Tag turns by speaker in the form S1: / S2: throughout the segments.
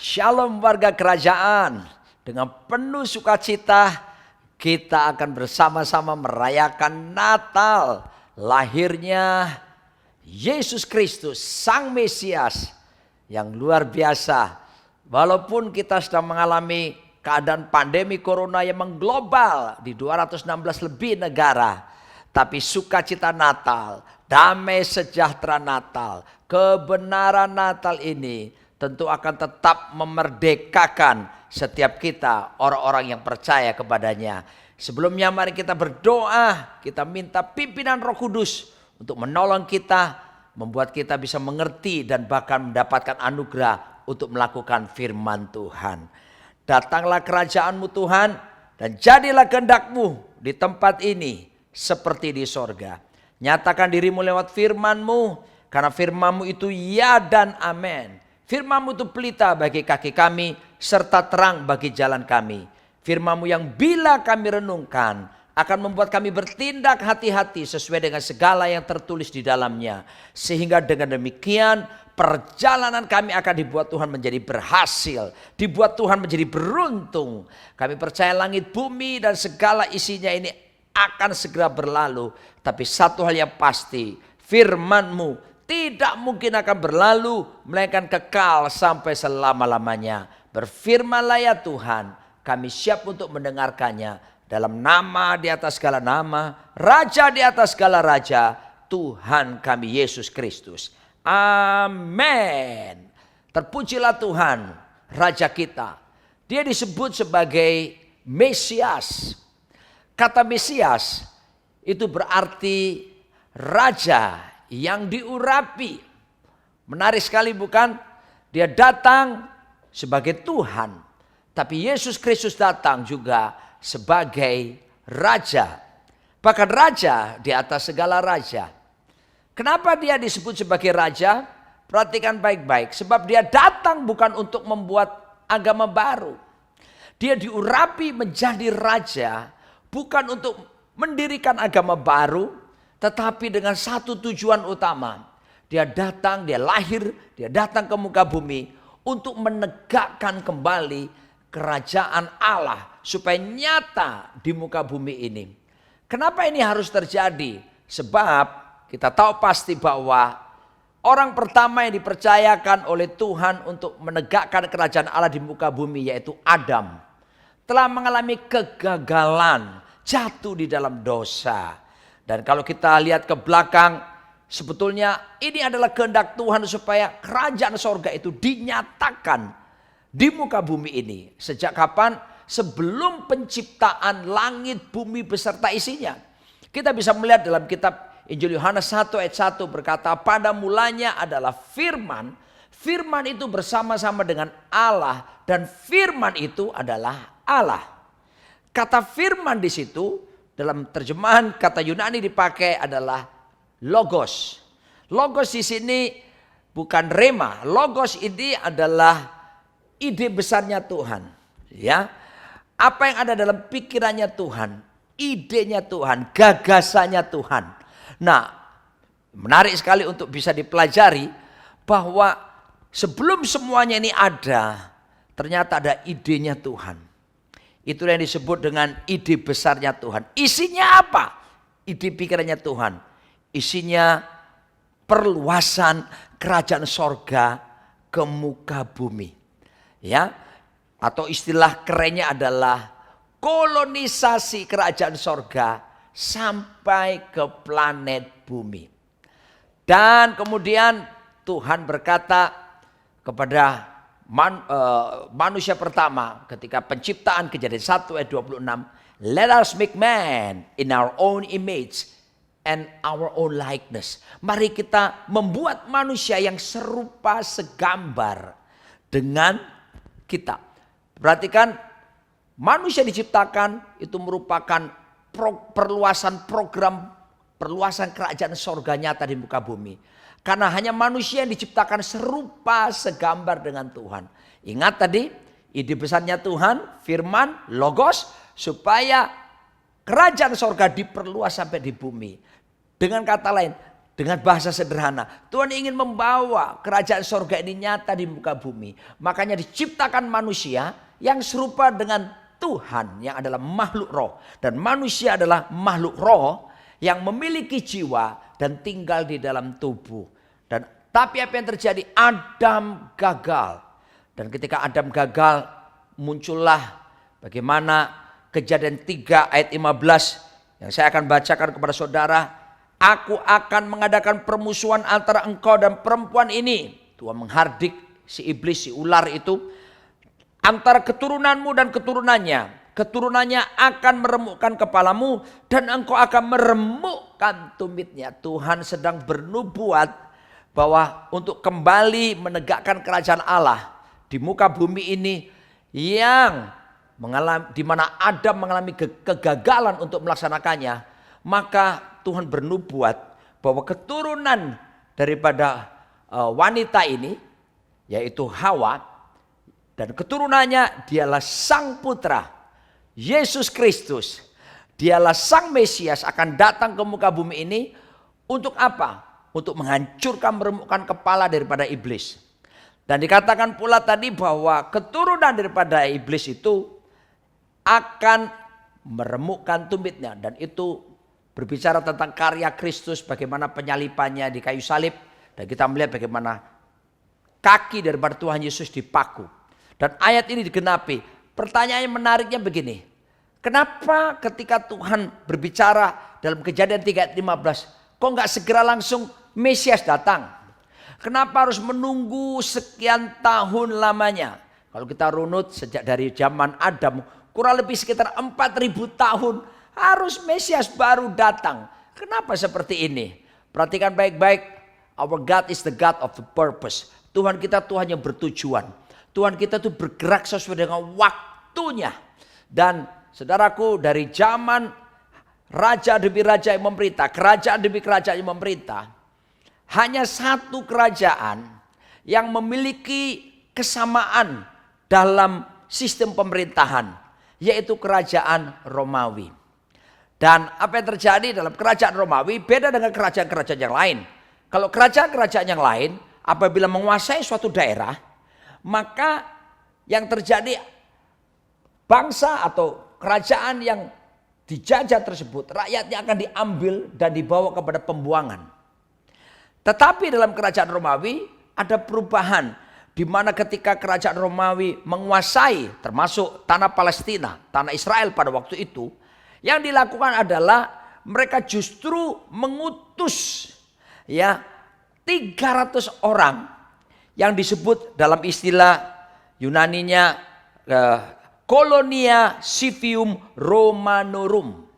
S1: Shalom warga kerajaan. Dengan penuh sukacita kita akan bersama-sama merayakan Natal. Lahirnya Yesus Kristus, Sang Mesias yang luar biasa. Walaupun kita sedang mengalami keadaan pandemi corona yang mengglobal di 216 lebih negara. Tapi sukacita Natal, damai sejahtera Natal, kebenaran Natal ini tentu akan tetap memerdekakan setiap kita, orang-orang yang percaya kepadanya. Sebelumnya mari kita berdoa, kita minta pimpinan Roh Kudus untuk menolong kita, membuat kita bisa mengerti dan bahkan mendapatkan anugerah untuk melakukan firman Tuhan. Datanglah kerajaan-Mu Tuhan, dan jadilah kehendak-Mu di tempat ini seperti di sorga. Nyatakan diri-Mu lewat firman-Mu, karena firman-Mu itu ya dan amin. Firman-Mu itu pelita bagi kaki kami, serta terang bagi jalan kami. Firman-Mu yang bila kami renungkan, akan membuat kami bertindak hati-hati sesuai dengan segala yang tertulis di dalamnya. Sehingga dengan demikian, perjalanan kami akan dibuat Tuhan menjadi berhasil. Dibuat Tuhan menjadi beruntung. Kami percaya langit, bumi, dan segala isinya ini akan segera berlalu. Tapi satu hal yang pasti, firman-Mu tidak mungkin akan berlalu, melainkan kekal sampai selama-lamanya. Berfirmanlah ya Tuhan, kami siap untuk mendengarkannya. Dalam nama di atas segala nama, Raja di atas segala raja, Tuhan kami Yesus Kristus. Amin. Terpujilah Tuhan, Raja kita. Dia disebut sebagai Mesias. Kata Mesias itu berarti raja yang diurapi. Menarik sekali bukan? Dia datang sebagai Tuhan. Tapi Yesus Kristus datang juga sebagai Raja. Bahkan Raja di atas segala raja. Kenapa dia disebut sebagai Raja? Perhatikan baik-baik. Sebab dia datang bukan untuk membuat agama baru. Dia diurapi menjadi Raja bukan untuk mendirikan agama baru, tetapi dengan satu tujuan utama. Dia datang, dia lahir, dia datang ke muka bumi untuk menegakkan kembali kerajaan Allah supaya nyata di muka bumi ini. Kenapa ini harus terjadi? Sebab kita tahu pasti bahwa orang pertama yang dipercayakan oleh Tuhan untuk menegakkan kerajaan Allah di muka bumi yaitu Adam. Telah mengalami kegagalan, jatuh di dalam dosa. Dan kalau kita lihat ke belakang, sebetulnya ini adalah kehendak Tuhan supaya kerajaan sorga itu dinyatakan di muka bumi ini. Sejak kapan? Sebelum penciptaan langit, bumi beserta isinya. Kita bisa melihat dalam kitab Injil Yohanes 1 ayat 1 berkata, pada mulanya adalah firman. Firman itu bersama-sama dengan Allah dan firman itu adalah Allah. Kata firman di situ dalam terjemahan kata Yunani dipakai adalah logos. Logos di sini bukan rema. Logos ini adalah ide besarnya Tuhan. Ya, apa yang ada dalam pikirannya Tuhan, idenya Tuhan, gagasannya Tuhan. Nah, menarik sekali untuk bisa dipelajari bahwa sebelum semuanya ini ada, ternyata ada idenya Tuhan. Itulah yang disebut dengan ide besarnya Tuhan. Isinya apa? Ide pikirannya Tuhan. Isinya perluasan kerajaan sorga ke muka bumi. Ya, atau istilah kerennya adalah kolonisasi kerajaan sorga sampai ke planet bumi. Dan kemudian Tuhan berkata kepada manusia pertama ketika penciptaan Kejadian 1 ayat 26, let us make man in our own image and our own likeness. Mari kita membuat manusia yang serupa segambar dengan kita. Perhatikan, manusia diciptakan itu merupakan perluasan program, perluasan kerajaan sorga nyata di muka bumi. Karena hanya manusia yang diciptakan serupa segambar dengan Tuhan. Ingat tadi, ide besarnya Tuhan, firman, logos, supaya kerajaan sorga diperluas sampai di bumi. Dengan kata lain, Dengan bahasa sederhana, Tuhan ingin membawa kerajaan sorga ini nyata di muka bumi. Makanya diciptakan manusia yang serupa dengan Tuhan yang adalah makhluk roh. Dan manusia adalah makhluk roh yang memiliki jiwa dan tinggal di dalam tubuh. Tapi apa yang terjadi? Adam gagal. Dan ketika Adam gagal, muncullah bagaimana Kejadian 3 ayat 15 yang saya akan bacakan kepada saudara. Aku akan mengadakan permusuhan antara engkau dan perempuan ini. Tuhan menghardik si iblis, si ular itu. Antara keturunanmu dan keturunannya. Keturunannya akan meremukkan kepalamu dan engkau akan meremukkan tumitnya. Tuhan sedang bernubuat bahwa untuk kembali menegakkan kerajaan Allah di muka bumi ini yang di mana Adam mengalami kegagalan untuk melaksanakannya, maka Tuhan bernubuat bahwa keturunan daripada wanita ini yaitu Hawa dan keturunannya dialah Sang Putra Yesus Kristus. Dialah Sang Mesias akan datang ke muka bumi ini untuk apa? Untuk menghancurkan, meremukkan kepala daripada iblis. Dan dikatakan pula tadi bahwa keturunan daripada iblis itu akan meremukkan tumitnya. Dan itu berbicara tentang karya Kristus, bagaimana penyalipannya di kayu salib. Dan kita melihat bagaimana kaki daripada Tuhan Yesus dipaku. Dan ayat ini digenapi. Pertanyaan menariknya begini. Kenapa ketika Tuhan berbicara dalam Kejadian 3 ayat 15. Kok gak segera langsung Mesias datang? Kenapa harus menunggu sekian tahun lamanya? Kalau kita runut sejak dari zaman Adam. Kurang lebih sekitar 4.000 tahun. Harus Mesias baru datang. Kenapa seperti ini? Perhatikan baik-baik. Our God is the God of the purpose. Tuhan kita Tuhan yang bertujuan. Tuhan kita tuh bergerak sesuai dengan waktunya. Dan saudaraku, dari zaman raja demi raja yang memerintah, kerajaan demi kerajaan yang memerintah, hanya satu kerajaan yang memiliki kesamaan dalam sistem pemerintahan, yaitu kerajaan Romawi. Dan apa yang terjadi dalam kerajaan Romawi beda dengan kerajaan-kerajaan yang lain. Kalau kerajaan-kerajaan yang lain apabila menguasai suatu daerah, maka yang terjadi bangsa atau kerajaan yang dijajah tersebut, rakyatnya akan diambil dan dibawa kepada pembuangan. Tetapi dalam kerajaan Romawi ada perubahan, di mana ketika kerajaan Romawi menguasai termasuk tanah Palestina, tanah Israel pada waktu itu, yang dilakukan adalah mereka justru mengutus 300 orang yang disebut dalam istilah Yunaninya Colonia Civium Romanorum.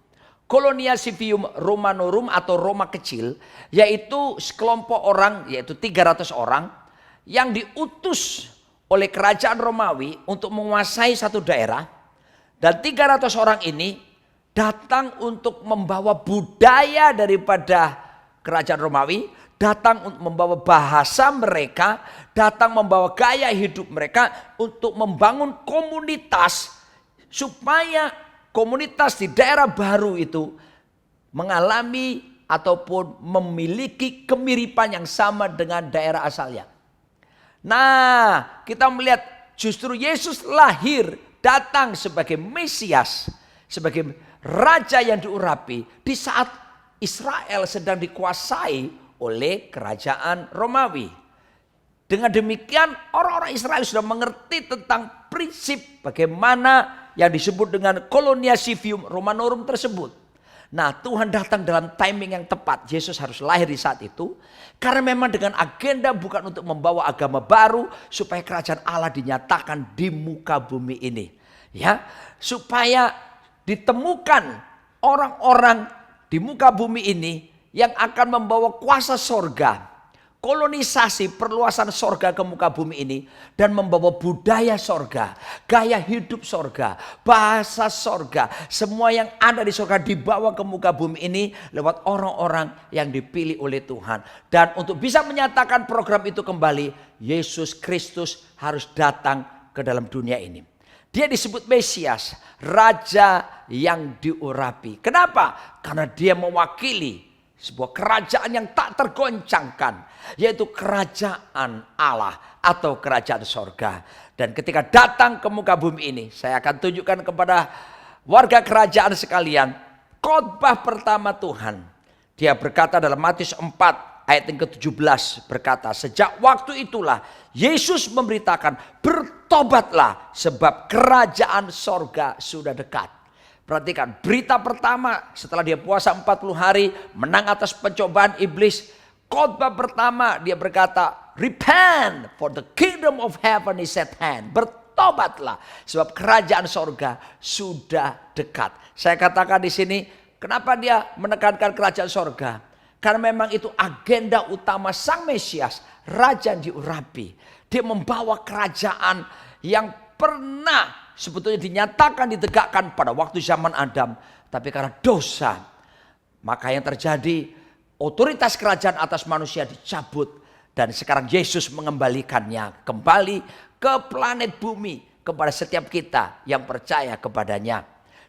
S1: Colonia Civium Romanorum atau Roma kecil, yaitu sekelompok orang, yaitu 300 orang yang diutus oleh kerajaan Romawi untuk menguasai satu daerah. Dan 300 orang ini datang untuk membawa budaya daripada kerajaan Romawi, datang untuk membawa bahasa mereka, datang membawa gaya hidup mereka untuk membangun komunitas supaya komunitas di daerah baru itu mengalami ataupun memiliki kemiripan yang sama dengan daerah asalnya. Nah, kita melihat justru Yesus lahir, datang sebagai Mesias, sebagai raja yang diurapi di saat Israel sedang dikuasai oleh kerajaan Romawi. Dengan demikian orang-orang Israel sudah mengerti tentang prinsip bagaimana yang disebut dengan Colonia Civium Romanorum tersebut. Nah, Tuhan datang dalam timing yang tepat. Yesus harus lahir di saat itu. Karena memang dengan agenda bukan untuk membawa agama baru, supaya kerajaan Allah dinyatakan di muka bumi ini. Ya, supaya ditemukan orang-orang di muka bumi ini yang akan membawa kuasa sorga, kolonisasi perluasan sorga ke muka bumi ini, dan membawa budaya sorga, gaya hidup sorga, bahasa sorga, semua yang ada di sorga dibawa ke muka bumi ini lewat orang-orang yang dipilih oleh Tuhan. Dan untuk bisa menyatakan program itu kembali, Yesus Kristus harus datang ke dalam dunia ini. Dia disebut Mesias, raja yang diurapi. Kenapa? Karena dia mewakili sebuah kerajaan yang tak tergoncangkan, yaitu kerajaan Allah atau kerajaan sorga. Dan ketika datang ke muka bumi ini, saya akan tunjukkan kepada warga kerajaan sekalian khotbah pertama Tuhan. Dia berkata dalam Matius 4 ayat yang ke-17 berkata, sejak waktu itulah Yesus memberitakan, bertobatlah sebab kerajaan sorga sudah dekat. Perhatikan, berita pertama setelah dia puasa 40 hari, menang atas pencobaan iblis. Khotbah pertama dia berkata, repent for the kingdom of heaven is at hand. Bertobatlah sebab kerajaan sorga sudah dekat. Saya katakan di sini, kenapa dia menekankan kerajaan sorga? Karena memang itu agenda utama Sang Mesias, Raja yang diurapi. Dia membawa kerajaan yang pernah sebetulnya dinyatakan, ditegakkan pada waktu zaman Adam. Tapi karena dosa, maka yang terjadi, otoritas kerajaan atas manusia dicabut. Dan sekarang Yesus mengembalikannya kembali ke planet bumi, kepada setiap kita yang percaya kepadanya.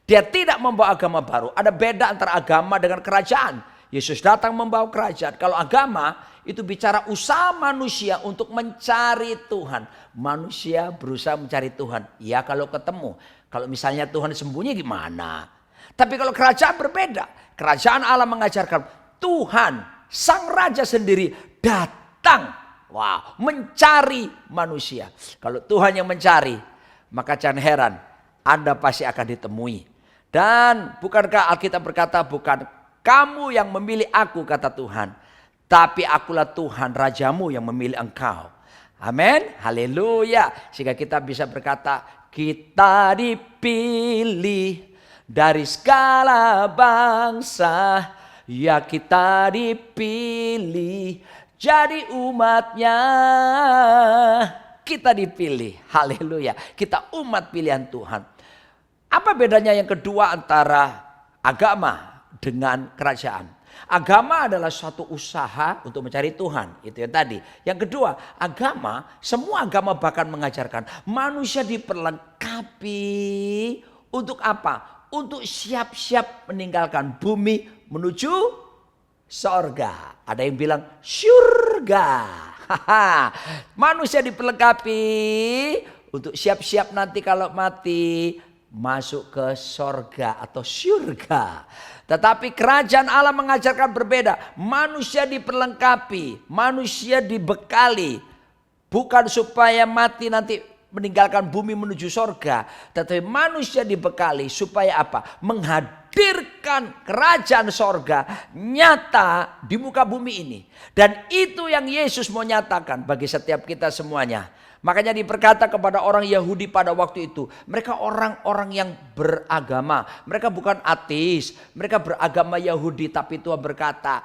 S1: Dia tidak membawa agama baru. Ada beda antara agama dengan kerajaan. Yesus datang membawa kerajaan. Kalau agama itu bicara usaha manusia untuk mencari Tuhan. Manusia berusaha mencari Tuhan. Ya kalau ketemu. Kalau misalnya Tuhan sembunyi gimana? Tapi kalau kerajaan berbeda. Kerajaan Allah mengajarkan Tuhan, Sang Raja sendiri datang. Wow, mencari manusia. Kalau Tuhan yang mencari, maka jangan heran Anda pasti akan ditemui. Dan bukankah Alkitab berkata, bukan kamu yang memilih aku, kata Tuhan, tapi akulah Tuhan Rajamu yang memilih engkau. Amin, haleluya. Sehingga kita bisa berkata, kita dipilih dari segala bangsa. Ya kita dipilih jadi umatnya. Kita dipilih, haleluya. Kita umat pilihan Tuhan. Apa bedanya yang kedua antara agama dengan kerajaan? Agama adalah suatu usaha untuk mencari Tuhan. Itu yang tadi. Yang kedua, agama, semua agama bahkan mengajarkan manusia diperlengkapi untuk apa? Untuk siap-siap meninggalkan bumi menuju sorga. Ada yang bilang surga. Manusia diperlengkapi untuk siap-siap nanti kalau mati masuk ke sorga atau surga. Tetapi kerajaan Allah mengajarkan berbeda. Manusia diperlengkapi, manusia dibekali. Bukan supaya mati nanti meninggalkan bumi menuju sorga. Tetapi manusia dibekali supaya apa? Menghadirkan kerajaan sorga nyata di muka bumi ini. Dan itu yang Yesus mau nyatakan bagi setiap kita semuanya. Makanya diberkata kepada orang Yahudi pada waktu itu. Mereka orang-orang yang beragama. Mereka bukan ateis. Mereka beragama Yahudi. Tapi Tuhan berkata,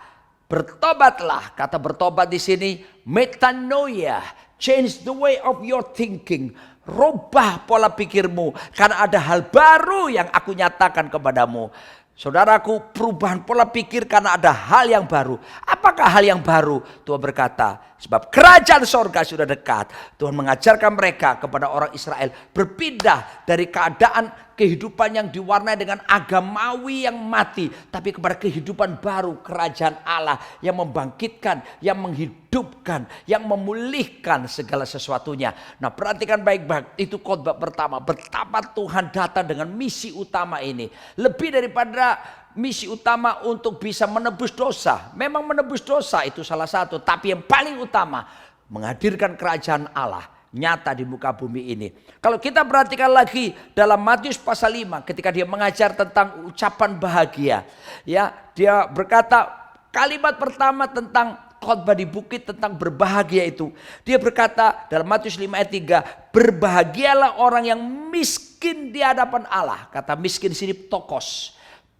S1: bertobatlah. Kata bertobat di sini, metanoia. Change the way of your thinking. Rubah pola pikirmu. Karena ada hal baru yang aku nyatakan kepadamu. Saudaraku, perubahan pola pikir karena ada hal yang baru. Apakah hal yang baru? Tuhan berkata, sebab kerajaan sorga sudah dekat. Tuhan mengajarkan mereka kepada orang Israel berpindah dari keadaan kehidupan yang diwarnai dengan agamawi yang mati. Tapi kepada kehidupan baru, kerajaan Allah yang membangkitkan, yang menghidupkan, yang memulihkan segala sesuatunya. Nah, perhatikan baik-baik, itu khotbah pertama. Betapa Tuhan datang dengan misi utama ini. Lebih daripada misi utama untuk bisa menebus dosa. Memang menebus dosa itu salah satu. Tapi yang paling utama, menghadirkan kerajaan Allah nyata di muka bumi ini. Kalau kita perhatikan lagi dalam Matius pasal 5 ketika dia mengajar tentang ucapan bahagia. Ya, dia berkata kalimat pertama tentang khotbah di bukit tentang berbahagia itu. Dia berkata dalam Matius 5 ayat 3, berbahagialah orang yang miskin di hadapan Allah. Kata miskin sini tokos,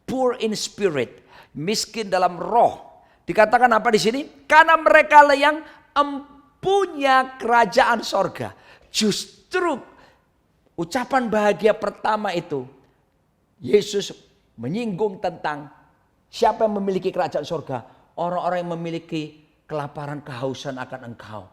S1: poor in spirit, miskin dalam roh. Dikatakan apa di sini? Karena mereka lah yang punya kerajaan sorga. Justru ucapan bahagia pertama itu Yesus menyinggung tentang siapa yang memiliki kerajaan sorga. Orang-orang yang memiliki kelaparan kehausan akan engkau.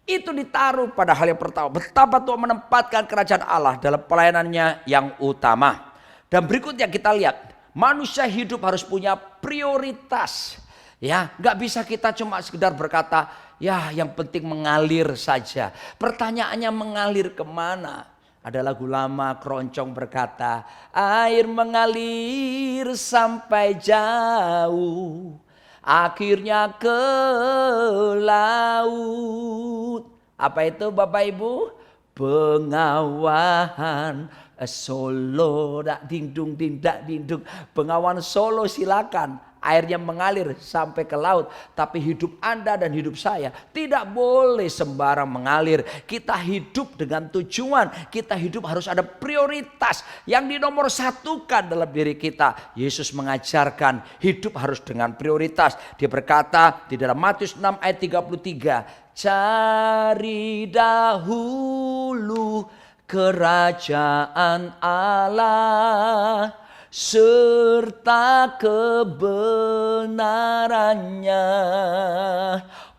S1: Itu ditaruh pada hal yang pertama. Betapa Tuhan menempatkan kerajaan Allah dalam pelayanannya yang utama. Dan berikutnya kita lihat, manusia hidup harus punya prioritas. Ya, nggak bisa kita cuma sekedar berkata, ya yang penting mengalir saja. Pertanyaannya mengalir kemana? Ada lagu lama keroncong berkata, air mengalir sampai jauh, akhirnya ke laut. Apa itu Bapak Ibu? Bengawan Solo, dak dingdung dindak dingdung. Bengawan Solo silakan. Airnya mengalir sampai ke laut. Tapi hidup Anda dan hidup saya tidak boleh sembarang mengalir. Kita hidup dengan tujuan. Kita hidup harus ada prioritas yang dinomor satukan dalam diri kita. Yesus mengajarkan hidup harus dengan prioritas. Dia berkata di dalam Matius 6 ayat 33. Cari dahulu kerajaan Allah serta kebenarannya,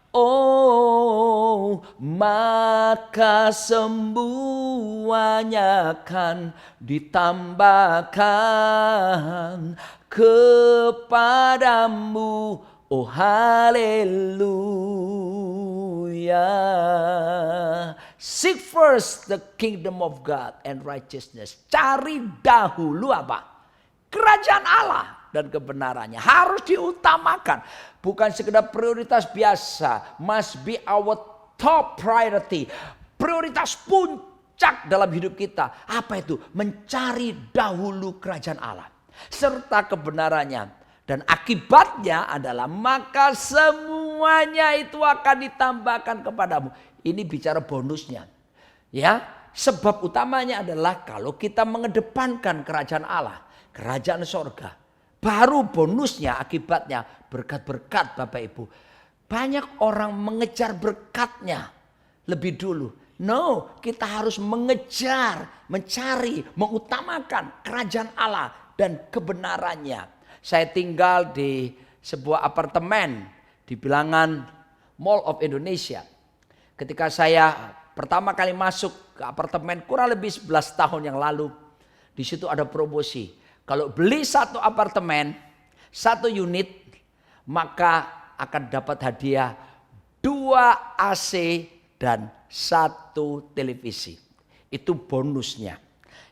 S1: oh maka semuanya akan ditambahkan kepadamu, oh haleluya. Seek first the kingdom of God and righteousness. Cari dahulu apa? Kerajaan Allah dan kebenarannya harus diutamakan. Bukan sekedar prioritas biasa. Must be our top priority. Prioritas puncak dalam hidup kita. Apa itu? Mencari dahulu kerajaan Allah. Serta kebenarannya. Dan akibatnya adalah maka semuanya itu akan ditambahkan kepadamu. Ini bicara bonusnya. Ya, sebab utamanya adalah kalau kita mengedepankan kerajaan Allah. Kerajaan sorga. Baru bonusnya akibatnya berkat-berkat Bapak Ibu. Banyak orang mengejar berkatnya lebih dulu. No, kita harus mengejar, mencari, mengutamakan kerajaan Allah dan kebenarannya. Saya tinggal di sebuah apartemen di bilangan Mall of Indonesia. Ketika saya pertama kali masuk ke apartemen kurang lebih 11 tahun yang lalu. Di situ ada promosi. Kalau beli satu apartemen, satu unit, maka akan dapat hadiah 2 AC dan 1 televisi. Itu bonusnya.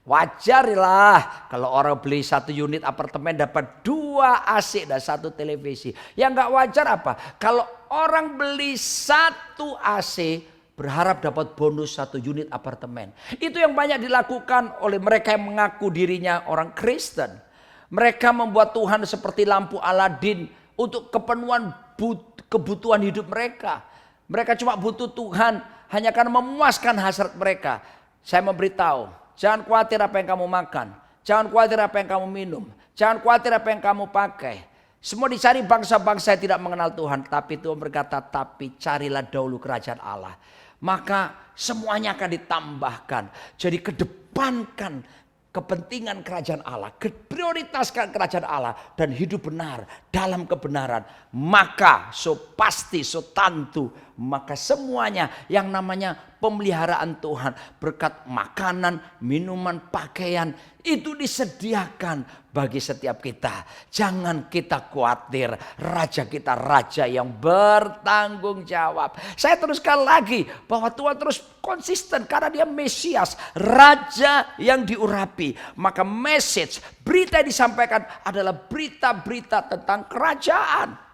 S1: Wajarlah kalau orang beli 1 unit apartemen dapat 2 AC dan 1 televisi. Yang gak wajar apa? Kalau orang beli 1 AC berharap dapat bonus 1 unit apartemen. Itu yang banyak dilakukan oleh mereka yang mengaku dirinya orang Kristen. Mereka membuat Tuhan seperti lampu Aladin untuk kepenuhan kebutuhan hidup mereka. Mereka cuma butuh Tuhan hanya karena memuaskan hasrat mereka. Saya memberitahu, jangan khawatir apa yang kamu makan. Jangan khawatir apa yang kamu minum. Jangan khawatir apa yang kamu pakai. Semua dicari bangsa-bangsa yang tidak mengenal Tuhan. Tapi Tuhan berkata, tapi carilah dahulu kerajaan Allah. Maka semuanya akan ditambahkan. Jadi kedepankan kepentingan kerajaan Allah. Prioritaskan kerajaan Allah. Dan hidup benar dalam kebenaran. Maka so pasti, so tentu. Maka semuanya yang namanya pemeliharaan Tuhan. Berkat makanan, minuman, pakaian. Itu disediakan bagi setiap kita. Jangan kita khawatir. Raja kita raja yang bertanggung jawab. Saya teruskan lagi bahwa Tuhan terus konsisten karena dia Mesias. Raja yang diurapi. Maka message, berita yang disampaikan adalah berita-berita tentang kerajaan.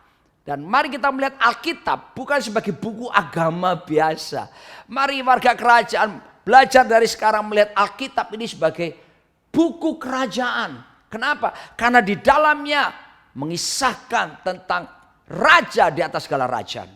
S1: Dan mari kita melihat Alkitab bukan sebagai buku agama biasa. Mari warga kerajaan belajar dari sekarang melihat Alkitab ini sebagai buku kerajaan. Kenapa? Karena di dalamnya mengisahkan tentang raja di atas segala raja.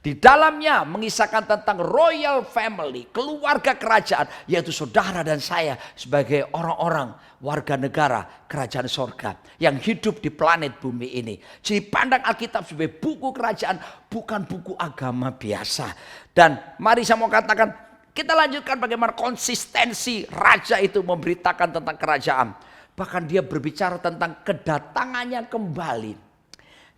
S1: Di dalamnya mengisahkan tentang royal family, keluarga kerajaan, yaitu saudara dan saya sebagai orang-orang warga negara kerajaan sorga yang hidup di planet bumi ini. Jadi pandang Alkitab sebagai buku kerajaan, bukan buku agama biasa. Dan mari saya mau katakan, kita lanjutkan bagaimana konsistensi raja itu memberitakan tentang kerajaan. Bahkan dia berbicara tentang kedatangannya kembali.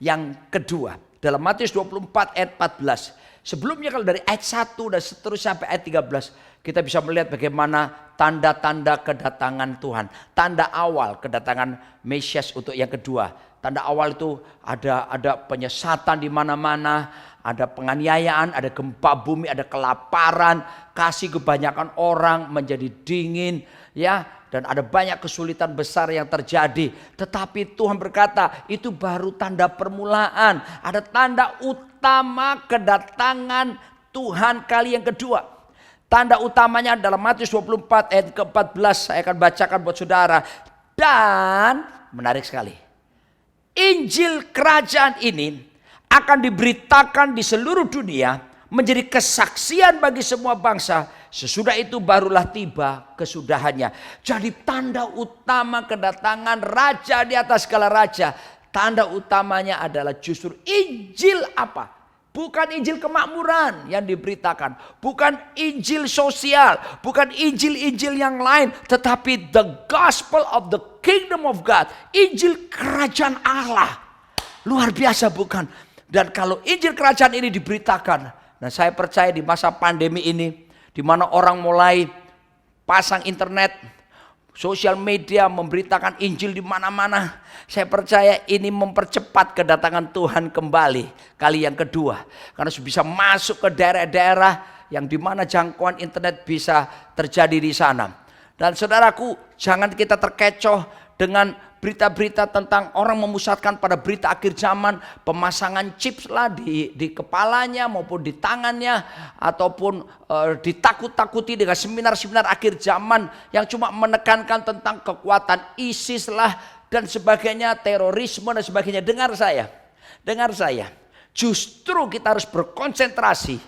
S1: Yang kedua, dalam Matius 24 ayat 14. Sebelumnya kalau dari ayat 1 dan seterusnya sampai ayat 13. Kita bisa melihat bagaimana tanda-tanda kedatangan Tuhan. Tanda awal kedatangan Mesias untuk yang kedua. Tanda awal itu ada penyesatan di mana-mana, ada penganiayaan, ada gempa bumi, ada kelaparan, kasih kebanyakan orang menjadi dingin, ya, dan ada banyak kesulitan besar yang terjadi. Tetapi Tuhan berkata, itu baru tanda permulaan. Ada tanda utama kedatangan Tuhan kali yang kedua. Tanda utamanya dalam Matius 24 ayat ke-14, saya akan bacakan buat saudara. Dan menarik sekali, Injil kerajaan ini akan diberitakan di seluruh dunia menjadi kesaksian bagi semua bangsa. Sesudah itu barulah tiba kesudahannya. Jadi tanda utama kedatangan raja di atas segala raja. Tanda utamanya adalah justru Injil apa? Bukan Injil kemakmuran yang diberitakan. Bukan Injil sosial. Bukan Injil-Injil yang lain. Tetapi the gospel of the kingdom of God. Injil kerajaan Allah. Luar biasa bukan? Dan kalau Injil kerajaan ini diberitakan. Dan saya percaya di masa pandemi ini. Di mana orang mulai pasang internet, sosial media memberitakan Injil di mana-mana. Saya percaya ini mempercepat kedatangan Tuhan kembali kali yang kedua. Karena bisa masuk ke daerah-daerah yang di mana jangkauan internet bisa terjadi di sana. Dan saudaraku, jangan kita terkecoh dengan berita-berita tentang orang memusatkan pada berita akhir zaman, pemasangan chips lah di kepalanya maupun di tangannya, ataupun ditakut-takuti dengan seminar-seminar akhir zaman yang cuma menekankan tentang kekuatan ISIS lah dan sebagainya, terorisme dan sebagainya. Dengar saya, justru kita harus berkonsentrasi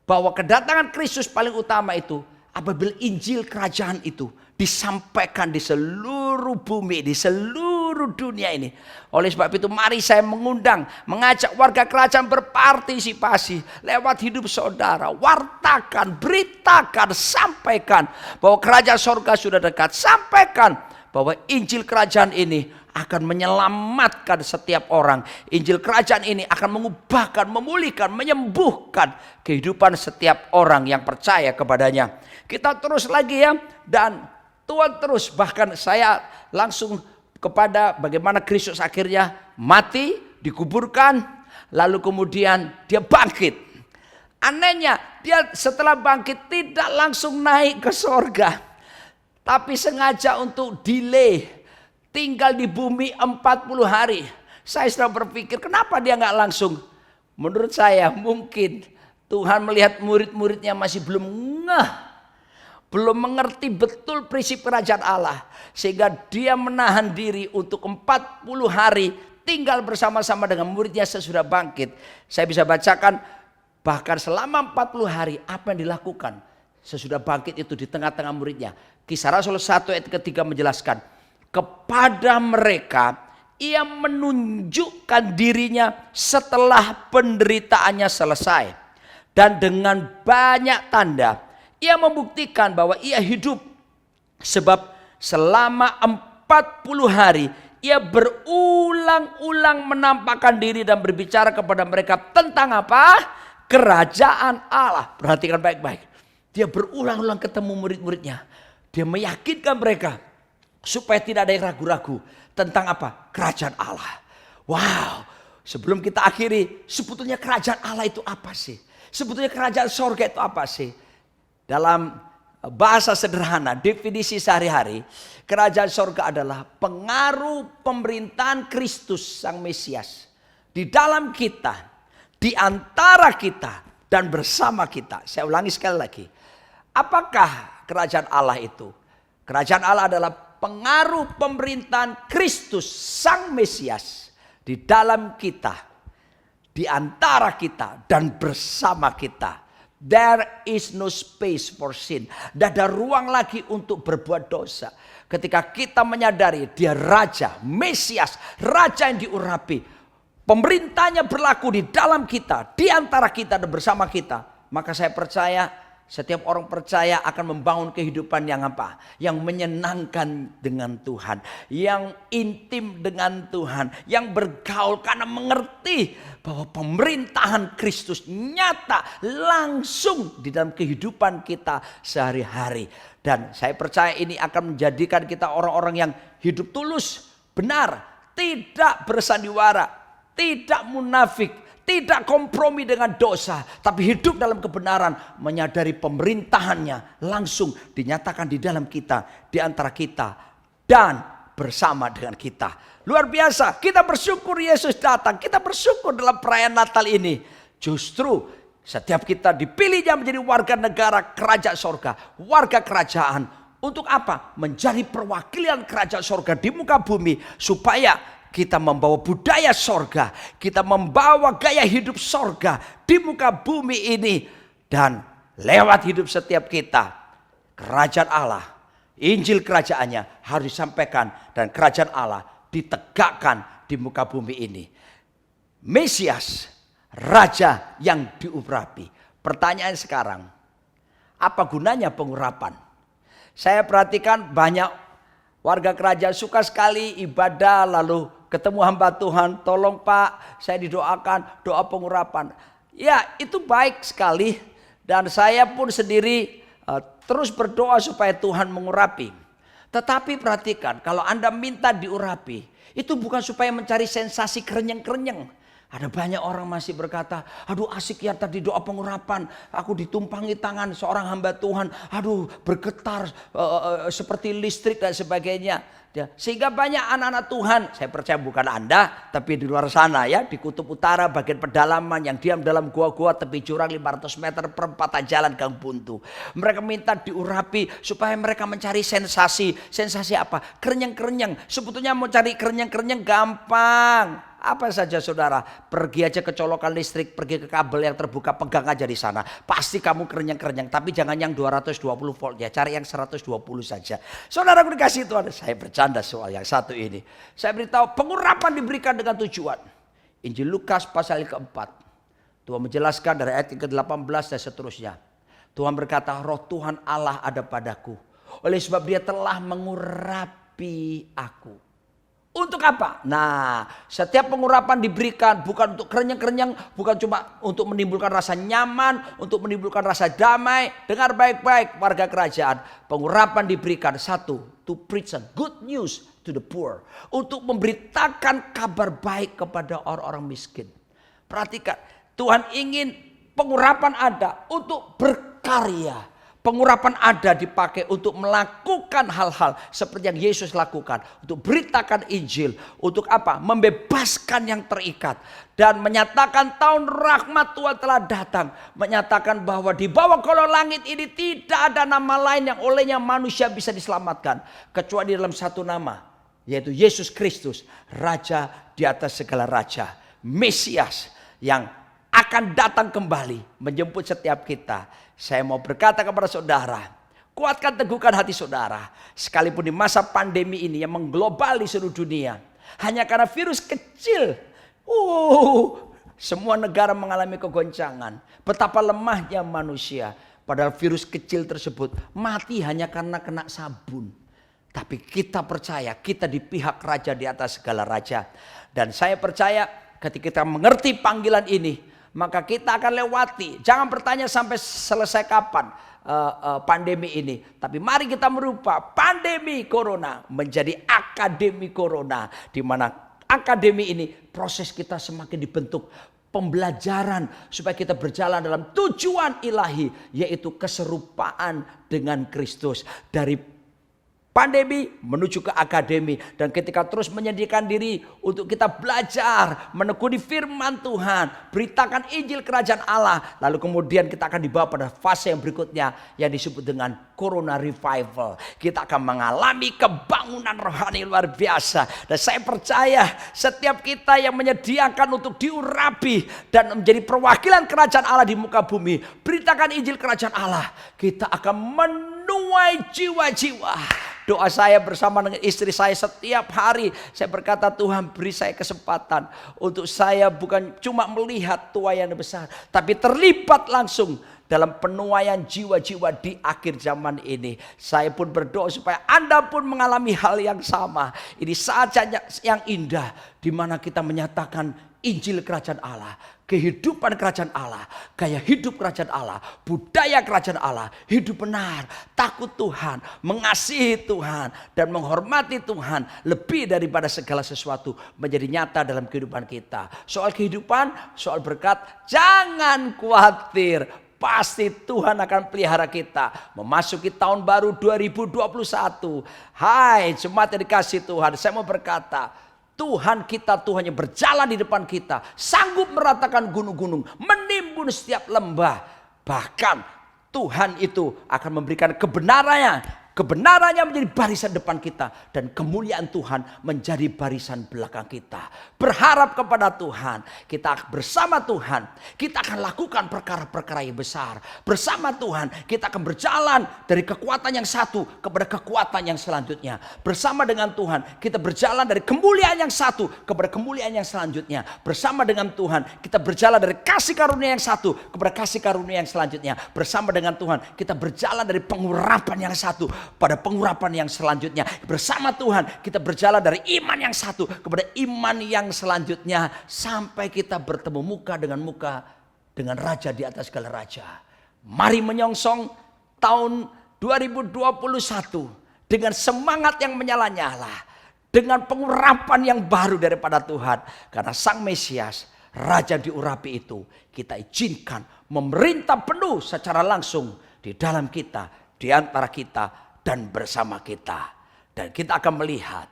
S1: bahwa kedatangan Kristus paling utama itu apabila Injil kerajaan itu disampaikan di seluruh bumi, di seluruh dunia ini. Oleh sebab itu mari saya mengajak warga kerajaan berpartisipasi lewat hidup saudara. Wartakan, beritakan, sampaikan bahwa kerajaan sorga sudah dekat. Sampaikan bahwa Injil kerajaan ini akan menyelamatkan setiap orang. Injil kerajaan ini akan mengubahkan, memulihkan, menyembuhkan kehidupan setiap orang yang percaya kepadanya. Kita terus lagi ya, dan Tuhan terus, bahkan saya langsung kepada bagaimana Kristus akhirnya mati, dikuburkan, lalu kemudian dia bangkit. Anehnya dia setelah bangkit tidak langsung naik ke sorga, tapi sengaja untuk delay, tinggal di bumi 40 hari. Saya sudah berpikir kenapa dia nggak langsung. Menurut saya mungkin Tuhan melihat murid-muridnya masih belum belum mengerti betul prinsip kerajaan Allah. Sehingga dia menahan diri untuk 40 hari tinggal bersama-sama dengan muridnya sesudah bangkit. Saya bisa bacakan bahkan selama 40 hari apa yang dilakukan sesudah bangkit itu di tengah-tengah muridnya. Kisah Rasul 1 ayat ketiga menjelaskan. Kepada mereka ia menunjukkan dirinya setelah penderitaannya selesai. Dan dengan banyak tanda ia membuktikan bahwa ia hidup. Sebab selama 40 hari ia berulang-ulang menampakkan diri dan berbicara kepada mereka tentang apa? Kerajaan Allah. Perhatikan baik-baik. Dia berulang-ulang ketemu murid-muridnya. Dia meyakinkan mereka supaya tidak ada yang ragu-ragu tentang apa? Kerajaan Allah. Wow. Sebelum kita akhiri, sebetulnya kerajaan Allah itu apa sih? Sebetulnya kerajaan sorga itu apa sih? Dalam bahasa sederhana, definisi sehari-hari, kerajaan sorga adalah pengaruh pemerintahan Kristus Sang Mesias di dalam kita, di antara kita, dan bersama kita. Saya ulangi sekali lagi. Apakah kerajaan Allah itu? Kerajaan Allah adalah pengaruh pemerintahan Kristus Sang Mesias di dalam kita, di antara kita, dan bersama kita. There is no space for sin. Tidak ada ruang lagi untuk berbuat dosa. Ketika kita menyadari dia Raja, Mesias, Raja yang diurapi. Pemerintahnya berlaku di dalam kita, di antara kita dan bersama kita. Maka saya percaya setiap orang percaya akan membangun kehidupan yang apa? Yang menyenangkan dengan Tuhan. Yang intim dengan Tuhan. Yang bergaul karena mengerti bahwa pemerintahan Kristus nyata langsung di dalam kehidupan kita sehari-hari. Dan saya percaya ini akan menjadikan kita orang-orang yang hidup tulus, benar, tidak bersandiwara, tidak munafik, tidak kompromi dengan dosa, tapi hidup dalam kebenaran, menyadari pemerintahannya langsung dinyatakan di dalam kita, di antara kita, dan bersama dengan kita. Luar biasa, kita bersyukur Yesus datang, kita bersyukur dalam perayaan Natal ini. Justru setiap kita dipilihnya menjadi warga negara kerajaan sorga, warga kerajaan. Untuk apa? Menjadi perwakilan kerajaan sorga di muka bumi. Supaya kita membawa budaya sorga. Kita membawa gaya hidup sorga di muka bumi ini. Dan lewat hidup setiap kita, kerajaan Allah, Injil kerajaannya harus disampaikan. Dan kerajaan Allah ditegakkan di muka bumi ini. Mesias, Raja yang diurapi. Pertanyaan sekarang, apa gunanya pengurapan? Saya perhatikan banyak warga kerajaan suka sekali ibadah lalu ketemu hamba Tuhan. Tolong Pak, saya didoakan doa pengurapan. Ya itu baik sekali. Dan saya pun sendiri terus berdoa supaya Tuhan mengurapi. Tetapi perhatikan, kalau Anda minta diurapi, itu bukan supaya mencari sensasi kerenyeng-kerenyeng. Ada banyak orang masih berkata, aduh asik ya tadi doa pengurapan. Aku ditumpangi tangan seorang hamba Tuhan. Aduh bergetar seperti listrik dan sebagainya. Sehingga banyak anak-anak Tuhan, saya percaya bukan Anda, tapi di luar sana ya. Di kutub utara bagian pedalaman yang diam dalam gua-gua tepi jurang 500 meter perempatan jalan Gang Buntu. Mereka minta diurapi supaya mereka mencari sensasi. Sensasi apa? Kerenyeng-kerenyeng. Sebetulnya mau cari kerenyeng-kerenyeng gampang. Apa saja saudara, pergi aja ke colokan listrik, pergi ke kabel yang terbuka, pegang aja di sana. Pasti kamu kerenyeng-kerenyeng, tapi jangan yang 220 volt ya, cari yang 120 saja. Saudara aku dikasih Tuhan, saya bercanda soal yang satu ini. Saya beritahu pengurapan diberikan dengan tujuan. Injil Lukas pasal yang keempat. Tuhan menjelaskan dari ayat yang ke-18 dan seterusnya. Tuhan berkata, roh Tuhan Allah ada padaku. Oleh sebab dia telah mengurapi aku. Untuk apa? Nah, setiap pengurapan diberikan bukan untuk kerenyeng-kerenyeng, bukan cuma untuk menimbulkan rasa nyaman, untuk menimbulkan rasa damai. Dengar baik-baik warga kerajaan. Pengurapan diberikan satu, to preach good news to the poor. Untuk memberitakan kabar baik kepada orang-orang miskin. Perhatikan, Tuhan ingin pengurapan ada untuk berkarya. Pengurapan ada dipakai untuk melakukan hal-hal seperti yang Yesus lakukan. Untuk beritakan Injil. Untuk apa? Membebaskan yang terikat. Dan menyatakan tahun rahmat Tuhan telah datang. Menyatakan bahwa di bawah kolong langit ini tidak ada nama lain yang olehnya manusia bisa diselamatkan. Kecuali dalam satu nama. Yaitu Yesus Kristus. Raja di atas segala raja. Mesias yang akan datang kembali menjemput setiap kita. Saya mau berkata kepada saudara, kuatkan teguhkan hati saudara. Sekalipun di masa pandemi ini yang mengglobal di seluruh dunia. Hanya karena virus kecil. Semua negara mengalami kegoncangan. Betapa lemahnya manusia. Padahal virus kecil tersebut mati hanya karena kena sabun. Tapi kita percaya kita di pihak raja di atas segala raja. Dan saya percaya ketika kita mengerti panggilan ini, maka kita akan lewati. Jangan bertanya sampai selesai kapan pandemi ini. Tapi mari kita merubah pandemi corona menjadi akademi corona. Di mana akademi ini proses kita semakin dibentuk. Pembelajaran supaya kita berjalan dalam tujuan ilahi. Yaitu keserupaan dengan Kristus. Dari pandemi menuju ke akademi. Dan ketika terus menyediakan diri untuk kita belajar, menekuni firman Tuhan, beritakan Injil kerajaan Allah. Lalu kemudian kita akan dibawa pada fase yang berikutnya yang disebut dengan Corona Revival. Kita akan mengalami kebangunan rohani luar biasa. Dan saya percaya setiap kita yang menyediakan untuk diurapi dan menjadi perwakilan kerajaan Allah di muka bumi, beritakan Injil kerajaan Allah, kita akan menuai jiwa-jiwa. Doa saya bersama dengan istri saya setiap hari. Saya berkata, Tuhan beri saya kesempatan untuk saya bukan cuma melihat tuaian besar, tapi terlibat langsung dalam penuaian jiwa-jiwa di akhir zaman ini. Saya pun berdoa supaya Anda pun mengalami hal yang sama. Ini saat yang indah di mana kita menyatakan Injil kerajaan Allah, kehidupan kerajaan Allah, gaya hidup kerajaan Allah, budaya kerajaan Allah, hidup benar, takut Tuhan, mengasihi Tuhan, dan menghormati Tuhan lebih daripada segala sesuatu menjadi nyata dalam kehidupan kita. Soal kehidupan, soal berkat, jangan khawatir. Pasti Tuhan akan pelihara kita. Memasuki tahun baru 2021. Hai jemaat yang dikasihi Tuhan, saya mau berkata, Tuhan kita, Tuhan yang berjalan di depan kita, sanggup meratakan gunung-gunung, menimbun setiap lembah. Bahkan Tuhan itu akan memberikan kebenarannya menjadi barisan depan kita, dan kemuliaan Tuhan menjadi barisan belakang kita. Berharap kepada Tuhan, kita bersama Tuhan, kita akan lakukan perkara-perkara yang besar. Bersama Tuhan, kita akan berjalan dari kekuatan yang satu kepada kekuatan yang selanjutnya. Bersama dengan Tuhan, kita berjalan dari kemuliaan yang satu kepada kemuliaan yang selanjutnya. Bersama dengan Tuhan, kita berjalan dari kasih karunia yang satu kepada kasih karunia yang selanjutnya. Bersama dengan Tuhan, kita berjalan dari pengurapan yang satu pada pengurapan yang selanjutnya. Bersama Tuhan kita berjalan dari iman yang satu kepada iman yang selanjutnya, sampai kita bertemu muka dengan Raja di atas segala raja. Mari menyongsong tahun 2021 dengan semangat yang menyala-nyala, dengan pengurapan yang baru daripada Tuhan. Karena Sang Mesias, Raja diurapi itu, kita izinkan memerintah penuh secara langsung di dalam kita, di antara kita, dan bersama kita. Dan kita akan melihat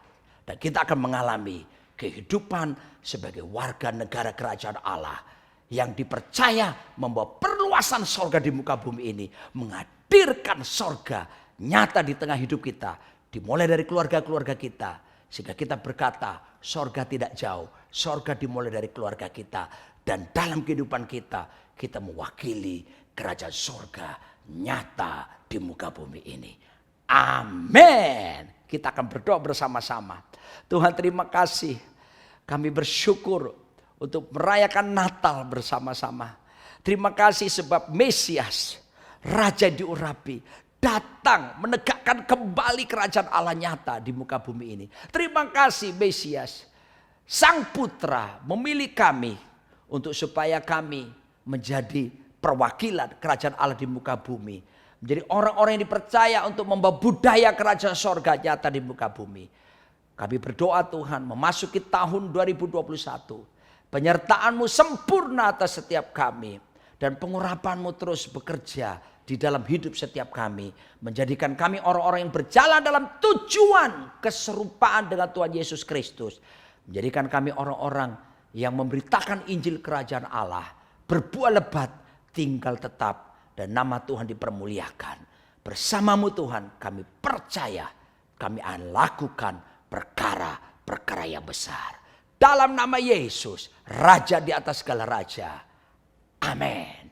S1: dan kita akan mengalami kehidupan sebagai warga negara kerajaan Allah yang dipercaya membawa perluasan sorga di muka bumi ini, menghadirkan sorga nyata di tengah hidup kita, dimulai dari keluarga-keluarga kita, sehingga kita berkata sorga tidak jauh, sorga dimulai dari keluarga kita, dan dalam kehidupan kita, kita mewakili kerajaan sorga nyata di muka bumi ini. Amin. Kita akan berdoa bersama-sama. Tuhan, terima kasih. Kami bersyukur untuk merayakan Natal bersama-sama. Terima kasih sebab Mesias, Raja diurapi, datang menegakkan kembali kerajaan Allah nyata di muka bumi ini. Terima kasih Mesias, Sang Putra memilih kami untuk supaya kami menjadi perwakilan kerajaan Allah di muka bumi. Menjadi orang-orang yang dipercaya untuk membawa budaya kerajaan sorga nyata di muka bumi. Kami berdoa Tuhan, memasuki tahun 2021. Penyertaan-Mu sempurna atas setiap kami. Dan pengurapan-Mu terus bekerja di dalam hidup setiap kami. Menjadikan kami orang-orang yang berjalan dalam tujuan keserupaan dengan Tuhan Yesus Kristus. Menjadikan kami orang-orang yang memberitakan Injil kerajaan Allah. Berbuah lebat, tinggal tetap. Dan nama Tuhan dipermuliakan. Bersama-Mu Tuhan kami percaya kami akan lakukan perkara-perkara yang besar. Dalam nama Yesus, Raja di atas segala raja. Amin.